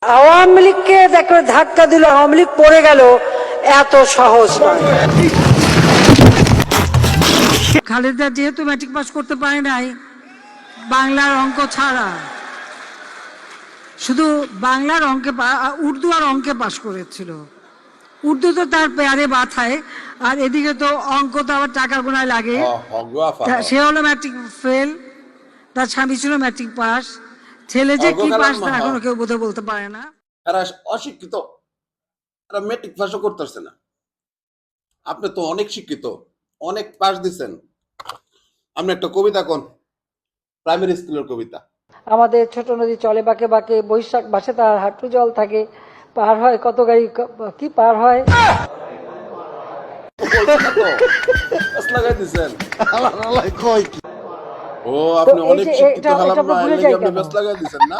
আওয়ামী লীগকে দেখো ধাক্কা দিল, আওয়ামী লীগ পড়ে গেল, এত সহজ নয়। খালেদা যেহেতু ম্যাট্রিক পাস করতে পারে নাই বাংলার অঙ্ক ছাড়া, শুধু বাংলার অঙ্কে উর্দু আর অঙ্কে পাস করেছিল। উর্দু তো তার পেয়ারে বাথায়, আর এদিকে তো অঙ্ক তো আবার টাকা গোনায় লাগে। সে হলো ম্যাট্রিক ফেল, তার স্বামী ছিল ম্যাট্রিক পাস। ছেলে যে কি পাস তা এখনো কেউ বোধহয় বলতে পারে না। এরা অশিক্ষিত, এরা ম্যাট্রিক পাসও করতেছে না। আপনি তো অনেক শিক্ষিত, অনেক পাস দিচ্ছেন। আপনি একটা কবিতা কোন, প্রাইমারি স্কুলের কবিতা। আমাদের ছোট নদী চলে বাঁকে বাঁকে, বৈশাখ মাসে তার হাঁটু জল থাকে, পার হয় কত গাড়ি, কি পার হয়। লাগাই দিচ্ছেন। ও আপনি অনেক শিক্ষিত হলাম না, এর লাগি আপনি বেশ লাগাই দিচ্ছেন না।